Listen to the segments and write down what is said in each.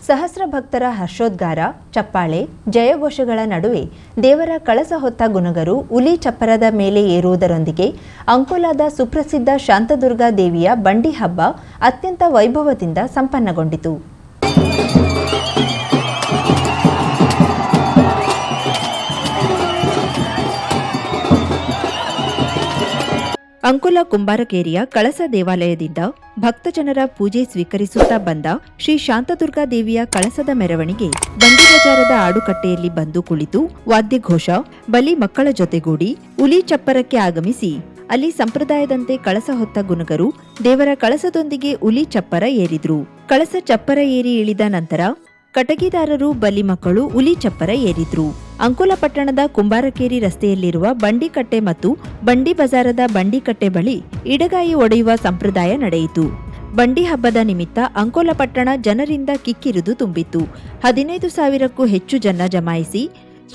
ಸಹಸ್ರ ಭಕ್ತರ ಹರ್ಷೋದ್ಗಾರ, ಚಪ್ಪಾಳೆ, ಜಯಘೋಷಗಳ ನಡುವೆ ದೇವರ ಕಳಸ ಹೊತ್ತ ಗುನಗರು ಹುಲಿ ಚಪ್ಪರದ ಮೇಲೆ ಏರುವುದರೊಂದಿಗೆ ಅಂಕೋಲಾದ ಸುಪ್ರಸಿದ್ಧ ಶಾಂತದುರ್ಗಾ ದೇವಿಯ ಬಂಡಿ ಹಬ್ಬ ಅತ್ಯಂತ ವೈಭವದಿಂದ ಸಂಪನ್ನಗೊಂಡಿತು. ಅಂಕೋಲಾ ಕುಂಬಾರಕೇರಿಯ ಕಳಸ ದೇವಾಲಯದಿಂದ ಭಕ್ತಜನರ ಪೂಜೆ ಸ್ವೀಕರಿಸುತ್ತಾ ಬಂದ ಶ್ರೀ ಶಾಂತದುರ್ಗಾ ದೇವಿಯ ಕಳಸದ ಮೆರವಣಿಗೆ ಬಂಡಿ ಬಜಾರದ ಆಡುಕಟ್ಟೆಯಲ್ಲಿ ಬಂದು ಕುಳಿತು ವಾದ್ಯಘೋಷ, ಬಲಿ ಮಕ್ಕಳ ಜೊತೆಗೂಡಿ ಹುಲಿ ಚಪ್ಪರಕ್ಕೆ ಆಗಮಿಸಿ ಅಲ್ಲಿ ಸಂಪ್ರದಾಯದಂತೆ ಕಳಸ ಹೊತ್ತ ಗುನಗರು ದೇವರ ಕಳಸದೊಂದಿಗೆ ಹುಲಿ ಚಪ್ಪರ ಏರಿದ್ರು. ಕಳಸ ಚಪ್ಪರ ಏರಿ ಇಳಿದ ನಂತರ ಕಟಗಿದಾರರು, ಬಲಿ ಮಕ್ಕಳು ಹುಲಿ ಚಪ್ಪರ ಏರಿದ್ರು. ಅಂಕೋಲಾ ಪಟ್ಟಣದ ಕುಂಬಾರಕೇರಿ ರಸ್ತೆಯಲ್ಲಿರುವ ಬಂಡಿಕಟ್ಟೆ ಮತ್ತು ಬಂಡಿ ಬಜಾರದ ಬಂಡಿಕಟ್ಟೆ ಬಳಿ ಇಡಗಾಯಿ ಒಡೆಯುವ ಸಂಪ್ರದಾಯ ನಡೆಯಿತು. ಬಂಡಿ ಹಬ್ಬದ ನಿಮಿತ್ತ ಅಂಕೋಲಾ ಪಟ್ಟಣ ಜನರಿಂದ ಕಿಕ್ಕಿರಿದು ತುಂಬಿತ್ತು. 15,000ಕ್ಕೂ ಹೆಚ್ಚು ಜನ ಜಮಾಯಿಸಿ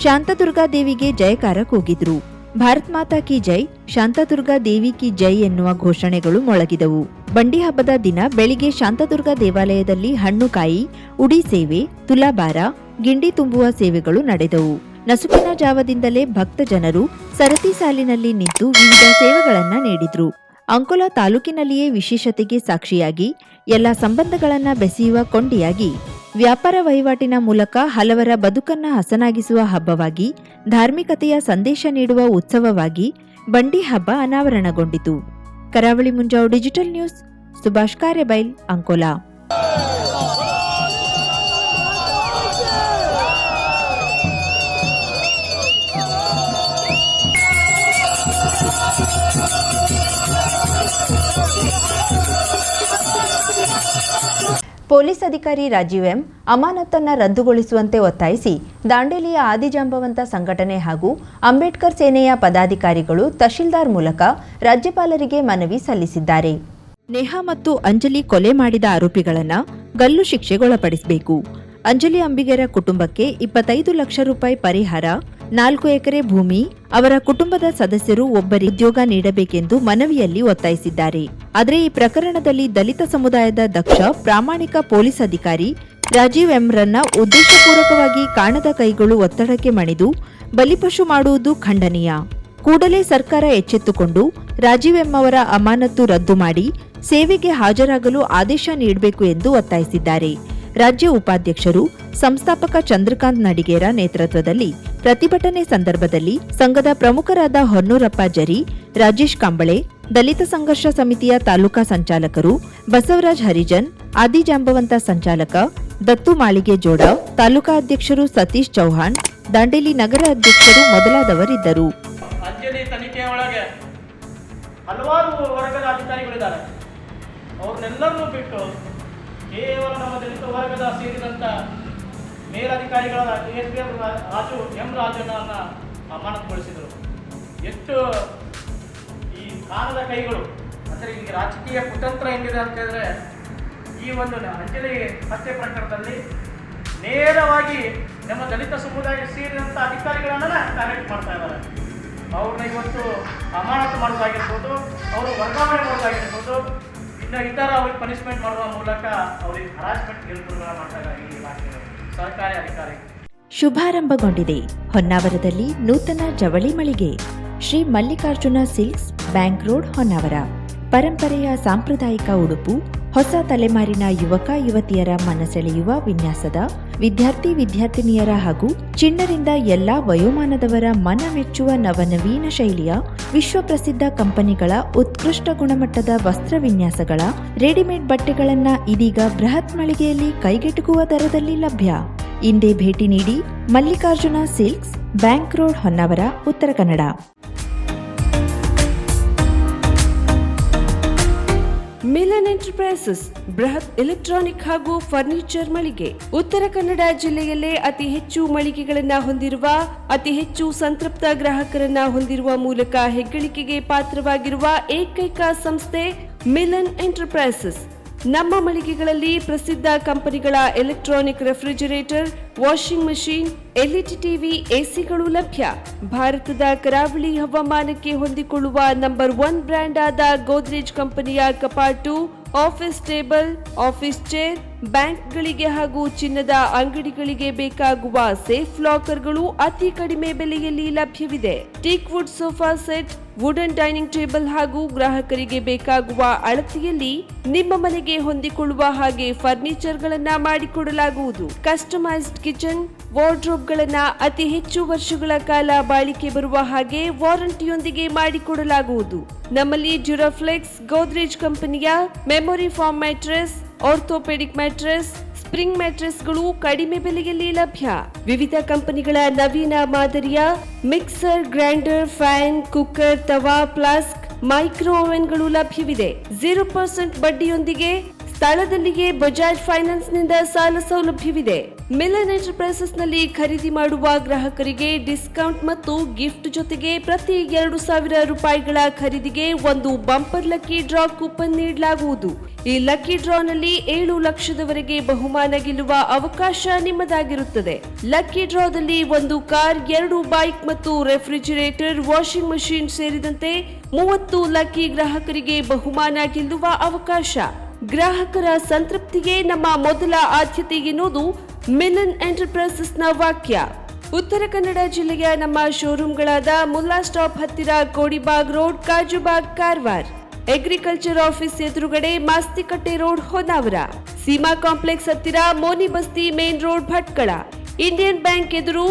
ಶಾಂತದುರ್ಗಾ ದೇವಿಗೆ ಜಯಕಾರ ಕೂಗಿದ್ರು. ಭಾರತ್ ಮಾತಾ ಕಿ ಜೈ, ಶಾಂತದುರ್ಗಾ ದೇವಿ ಕಿ ಜೈ ಎನ್ನುವ ಘೋಷಣೆಗಳು ಮೊಳಗಿದವು. ಬಂಡಿ ಹಬ್ಬದ ದಿನ ಬೆಳಿಗ್ಗೆ ಶಾಂತದುರ್ಗಾ ದೇವಾಲಯದಲ್ಲಿ ಹಣ್ಣುಕಾಯಿ, ಉಡಿ ಸೇವೆ, ತುಲಾಭಾರ, ಗಿಂಡಿ ತುಂಬುವ ಸೇವೆಗಳು ನಡೆದವು. ನಸುಕಿನ ಜಾವದಿಂದಲೇ ಭಕ್ತ ಜನರು ಸರತಿ ಸಾಲಿನಲ್ಲಿ ನಿಂತು ವಿವಿಧ ಸೇವೆಗಳನ್ನ ನೀಡಿದ್ರು. ಅಂಕೋಲಾ ತಾಲೂಕಿನಲ್ಲಿಯೇ ವಿಶೇಷತೆಗೆ ಸಾಕ್ಷಿಯಾಗಿ ಎಲ್ಲ ಸಂಬಂಧಗಳನ್ನ ಬೆಸೆಯುವ ಕೊಂಡಿಯಾಗಿ ವ್ಯಾಪಾರ ವಹಿವಾಟಿನ ಮೂಲಕ ಹಲವರ ಬದುಕನ್ನ ಹಸನಾಗಿಸುವ ಹಬ್ಬವಾಗಿ, ಧಾರ್ಮಿಕತೆಯ ಸಂದೇಶ ನೀಡುವ ಉತ್ಸವವಾಗಿ ಬಂಡಿ ಹಬ್ಬ ಅನಾವರಣಗೊಂಡಿತು. ಕರಾವಳಿ ಮುಂಜಾವು digital news, Subhash Karebail, Ankola. Police ಅಧಿಕಾರಿ ರಾಜೀವ್ ಎಂ ಅಮಾನತನ್ನ ರದ್ದುಗೊಳಿಸುವಂತೆ ಒತ್ತಾಯಿಸಿ ದಾಂಡೇಲಿಯ ಆದಿಜಾಂಬವಂತ ಸಂಘಟನೆ ಹಾಗೂ ಅಂಬೇಡ್ಕರ್ ಸೇನೆಯ ಪದಾಧಿಕಾರಿಗಳು ತಹಶೀಲ್ದಾರ್ ಮೂಲಕ ರಾಜ್ಯಪಾಲರಿಗೆ ಮನವಿ ಸಲ್ಲಿಸಿದ್ದಾರೆ. ನೇಹಾ ಮತ್ತು ಅಂಜಲಿ ಕೊಲೆ ಮಾಡಿದ ಆರೋಪಿಗಳನ್ನು ಗಲ್ಲು ಶಿಕ್ಷೆಗೊಳಪಡಿಸಬೇಕು. ಅಂಜಲಿ ಅಂಬಿಗರ ಕುಟುಂಬಕ್ಕೆ 25 ಲಕ್ಷ ರೂಪಾಯಿ ಪರಿಹಾರ, 4 ಎಕರೆ ಭೂಮಿ, ಅವರ ಕುಟುಂಬದ ಸದಸ್ಯರು ಒಬ್ಬರಿಗೆ ಉದ್ಯೋಗ ನೀಡಬೇಕೆಂದು ಮನವಿಯಲ್ಲಿ ಒತ್ತಾಯಿಸಿದ್ದಾರೆ. ಆದರೆ ಈ ಪ್ರಕರಣದಲ್ಲಿ ದಲಿತ ಸಮುದಾಯದ ದಕ್ಷ, ಪ್ರಾಮಾಣಿಕ ಪೊಲೀಸ್ ಅಧಿಕಾರಿ ರಾಜೀವ್ ಎಂರನ್ನ ಉದ್ದೇಶಪೂರ್ವಕವಾಗಿ ಕಾಣದ ಕೈಗಳು ಒತ್ತಡಕ್ಕೆ ಮಣಿದು ಬಲಿಪಶು ಮಾಡುವುದು ಖಂಡನೀಯ. ಕೂಡಲೇ ಸರ್ಕಾರ ಎಚ್ಚೆತ್ತುಕೊಂಡು ರಾಜೀವ್ ಎಂ ಅವರ ಅಮಾನತು ರದ್ದು ಮಾಡಿ ಸೇವೆಗೆ ಹಾಜರಾಗಲು ಆದೇಶ ನೀಡಬೇಕು ಎಂದು ಒತ್ತಾಯಿಸಿದ್ದಾರೆ. ರಾಜ್ಯ ಉಪಾಧ್ಯಕ್ಷರು, ಸಂಸ್ಥಾಪಕ ಚಂದ್ರಕಾಂತ್ ನಡಿಗೇರ ನೇತೃತ್ವದಲ್ಲಿ ಪ್ರತಿಭಟನೆ ಸಂದರ್ಭದಲ್ಲಿ ಸಂಘದ ಪ್ರಮುಖರಾದ ಹೊನ್ನೂರಪ್ಪ ಜರಿ, ರಾಜೇಶ್ ಕಂಬಳೆ, ದಲಿತ ಸಂಘರ್ಷ ಸಮಿತಿಯ ತಾಲೂಕಾ ಸಂಚಾಲಕರು ಬಸವರಾಜ್ ಹರಿಜನ್, ಆದಿಜಾಂಬವಂತ ಸಂಚಾಲಕ ದತ್ತು ಮಾಳಿಗೆ ಜೋಡ, ತಾಲೂಕಾ ಅಧ್ಯಕ್ಷರು ಸತೀಶ್ ಚೌಹಾಣ್, ದಾಂಡೇಲಿ ನಗರ ಅಧ್ಯಕ್ಷರು ಮೊದಲಾದವರಿದ್ದರು. ಅಂಜಲಿ ತನಿಖೆ ಒಳಗೆ ಹಲವಾರು ವರ್ಗದ ಅಧಿಕಾರಿಗಳಿದ್ದಾರೆ. ಅವ್ರನ್ನೆಲ್ಲರನ್ನೂ ಬಿಟ್ಟು ಕೇವಲ ನಮ್ಮ ದಲಿತ ವರ್ಗದ ಸೇರಿದಂಥ ಮೇಲಧಿಕಾರಿಗಳಾದ ರಾಜನ್ನ ಅಮಾನತುಗೊಳಿಸಿದರು. ಎಷ್ಟು ಈ ಕಾಣದ ಕೈಗಳು ಅಂದರೆ ಈಗ ರಾಜಕೀಯ ಕುತಂತ್ರ ಹೆಂಗಿದೆ ಅಂತ ಹೇಳಿದ್ರೆ, ಈ ಒಂದು ಅಂಜಲಿ ಹತ್ಯೆ ಪ್ರಕರಣದಲ್ಲಿ ನೇರವಾಗಿ ನಮ್ಮ ದಲಿತ ಸಮುದಾಯಕ್ಕೆ ಸೇರಿದಂಥ ಅಧಿಕಾರಿಗಳನ್ನ ಟಾರ್ಗೆಟ್ ಮಾಡ್ತಾ ಇದ್ದಾರೆ. ಅವ್ರನ್ನ ಇವತ್ತು ಅಮಾನತು ಮಾಡೋದಾಗಿರ್ಬೋದು, ಅವರು ವರ್ಗಾವಣೆ ಮಾಡೋದಾಗಿರ್ಬೋದು, ಇತರ ಅವ್ರಿಗೆ ಪನಿಷ್ಮೆಂಟ್ ಮಾಡುವ ಮೂಲಕ ಅವರಿಗೆ ಹರಾಸ್ಮೆಂಟ್ ಗೆಲುವುಗಳನ್ನ ಮಾಡ್ತಾ ಇದ್ದಾರೆ ಈ ಇಲಾಖೆಗಳು, ಸರ್ಕಾರಿ ಅಧಿಕಾರಿ. ಶುಭಾರಂಭಗೊಂಡಿದೆ ಹೊನ್ನಾವರದಲ್ಲಿ ನೂತನ ಜವಳಿ ಮಳಿಗೆ Shri Mallikarjuna silks, bank road, Honnavar. ಪರಂಪರೆಯ ಸಾಂಪ್ರದಾಯಿಕ ಉಡುಪು, ಹೊಸ ತಲೆಮಾರಿನ ಯುವಕ ಯುವತಿಯರ ಮನಸೆಳೆಯುವ ವಿನ್ಯಾಸದ, ವಿದ್ಯಾರ್ಥಿ ವಿದ್ಯಾರ್ಥಿನಿಯರ ಹಾಗೂ ಚಿಣ್ಣರಿಂದ ಎಲ್ಲಾ ವಯೋಮಾನದವರ ಮನ ಮೆಚ್ಚುವ ನವನವೀನ ಶೈಲಿಯ ವಿಶ್ವಪ್ರಸಿದ್ಧ ಕಂಪನಿಗಳ ಉತ್ಕೃಷ್ಟ ಗುಣಮಟ್ಟದ ವಸ್ತ್ರ ವಿನ್ಯಾಸಗಳ ರೆಡಿಮೇಡ್ ಬಟ್ಟೆಗಳನ್ನ ಇದೀಗ ಬೃಹತ್ ಮಳಿಗೆಯಲ್ಲಿ ಕೈಗೆಟುಕುವ ದರದಲ್ಲಿ ಲಭ್ಯ. ಇಂದೇ ಭೇಟಿ ನೀಡಿ Mallikarjuna silks, bank road, Honnavar, Uttara Kannada. Milan enterprises ಬೃಹತ್ ಎಲೆಕ್ಟ್ರಾನಿಕ್ ಹಾಗೂ ಫರ್ನಿಚರ್ ಮಳಿಗೆ. ಉತ್ತರ ಕನ್ನಡ ಜಿಲ್ಲೆಯಲ್ಲೇ ಅತಿ ಹೆಚ್ಚು ಮಳಿಗೆಗಳನ್ನು ಹೊಂದಿರುವ, ಅತಿ ಹೆಚ್ಚು ಸಂತೃಪ್ತ ಗ್ರಾಹಕರನ್ನ ಹೊಂದಿರುವ ಮೂಲಕ ಹೆಗ್ಗಳಿಕೆಗೆ ಪಾತ್ರವಾಗಿರುವ ಏಕೈಕ ಸಂಸ್ಥೆ ಮಿಲನ್ ಎಂಟರ್ಪ್ರೈಸಸ್. ನಮ್ಮ ಮಳಿಗೆಗಳಲ್ಲಿ ಪ್ರಸಿದ್ಧ ಕಂಪನಿಗಳ electronic refrigerator, washing machine, LED TV, ಎಸಿಗಳು ಲಭ್ಯ. ಭಾರತದ ಕರಾವಳಿ ಹವಾಮಾನಕ್ಕೆ ಹೊಂದಿಕೊಳ್ಳುವ ನಂಬರ್ 1 ಬ್ರ್ಯಾಂಡ್ ಆದ ಗೋದ್ರೇಜ್ ಕಂಪನಿಯ ಕಪಾಟು, ಆಫೀಸ್ ಟೇಬಲ್, ಆಫೀಸ್ ಚೇರ್, ಬ್ಯಾಂಕ್ಗಳಿಗೆ ಹಾಗೂ ಚಿನ್ನದ ಅಂಗಡಿಗಳಿಗೆ ಬೇಕಾಗುವ ಸೇಫ್ ಲಾಕರ್ಗಳು ಅತಿ ಕಡಿಮೆ ಬೆಲೆಯಲ್ಲಿ ಲಭ್ಯವಿದೆ. Teak wood sofa set, wooden dining table ಹಾಗೂ ಗ್ರಾಹಕರಿಗೆ ಬೇಕಾಗುವ ಅಳತೆಯಲ್ಲಿ ನಿಮ್ಮ ಮನೆಗೆ ಹೊಂದಿಕೊಳ್ಳುವ ಹಾಗೆ ಫರ್ನಿಚರ್ಗಳನ್ನ ಮಾಡಿಕೊಡಲಾಗುವುದು. ಕಸ್ಟಮೈಸ್ಡ್ ಕಿಚನ್ ವಾರ್ಡ್ರೋಬ್ಗಳನ್ನ ಅತಿ ಹೆಚ್ಚು ವರ್ಷಗಳ ಕಾಲ ಬಾಳಿಕೆ ಬರುವ ಹಾಗೆ ವಾರಂಟಿಯೊಂದಿಗೆ ಮಾಡಿಕೊಡಲಾಗುವುದು. ನಮ್ಮಲ್ಲಿ ಡ್ಯೂರಾಫ್ಲೆಕ್ಸ್, ಗೋದ್ರೇಜ್ ಕಂಪನಿಯ memory foam mattress, orthopaedic mattress, spring ಮ್ಯಾಟ್ರೆಸ್ಗಳು ಕಡಿಮೆ ಬೆಲೆಯಲ್ಲಿ ಲಭ್ಯ. ವಿವಿಧ ಕಂಪನಿಗಳ ನವೀನ ಮಾದರಿಯ mixer, grinder, fan, cooker, tawa, flask, micro ಓವೆನ್ಗಳು ಲಭ್ಯವಿದೆ. 0% ಬಡ್ಡಿಯೊಂದಿಗೆ ಸ್ಥಳದಲ್ಲಿಯೇ ಬಜಾಜ್ ಫೈನಾನ್ಸ್ ನಿಂದ ಸಾಲ ಸೌಲಭ್ಯವಿದೆ. ಮಿಲನ್ ಎಂಟರ್ಪ್ರೈಸಸ್ ನಲ್ಲಿ ಖರೀದಿ ಮಾಡುವ ಗ್ರಾಹಕರಿಗೆ ಡಿಸ್ಕೌಂಟ್ ಮತ್ತು ಗಿಫ್ಟ್ ಜೊತೆಗೆ ಪ್ರತಿ 2,000 ರೂಪಾಯಿಗಳ ಖರೀದಿಗೆ ಒಂದು ಬಂಪರ್ ಲಕ್ಕಿ ಡ್ರಾ ಕೂಪನ್ ನೀಡಲಾಗುವುದು. ಈ ಲಕ್ಕಿ ಡ್ರಾನಲ್ಲಿ 7 ಲಕ್ಷದವರೆಗೆ ಬಹುಮಾನ ಗೆಲ್ಲುವ ಅವಕಾಶ ನಿಮ್ಮದಾಗಿರುತ್ತದೆ. ಲಕ್ಕಿ ಡ್ರಾದಲ್ಲಿ 1 ಕಾರ್, 2 ಬೈಕ್ ಮತ್ತು ರೆಫ್ರಿಜಿರೇಟರ್, ವಾಷಿಂಗ್ ಮಷಿನ್ ಸೇರಿದಂತೆ 30 ಲಕ್ಕಿ ಗ್ರಾಹಕರಿಗೆ ಬಹುಮಾನ ಗೆಲ್ಲುವ ಅವಕಾಶ. ಗ್ರಾಹಕರ ಸಂತೃಪ್ತಿಗೆ ನಮ್ಮ ಮೊದಲ ಆದ್ಯತೆ ಎನ್ನುವುದು ಮಿಲನ್ ಎಂಟರ್ಪ್ರೈಸಸ್ನ ವಾಕ್ಯ. ಉತ್ತರ ಕನ್ನಡ ಜಿಲ್ಲೆಯ ನಮ್ಮ ಶೋರೂಮ್ಗಳಾದ ಮುಲ್ಲಾ ಸ್ಟಾಪ್ ಹತ್ತಿರ Kodibag road, Kajubag, Karwar, agriculture office ಎದುರುಗಡೆ ಮಾಸ್ತಿಕಟ್ಟೆ ರೋಡ್, ಹೊನ್ನಾವರ, ಸೀಮಾ ಕಾಂಪ್ಲೆಕ್ಸ್ ಹತ್ತಿರ Moni Basti main road, Bhatkal, Indian bank ಎದುರು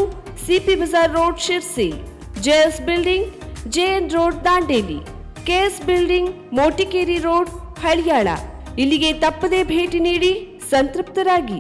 CP Bazar road, Sirsi, JS building, JN road, Dandeli, KS building, Motikeri road, Haliyal. ಇಲ್ಲಿಗೆ ತಪ್ಪದೇ ಭೇಟಿ ನೀಡಿ ಸಂತೃಪ್ತರಾಗಿ.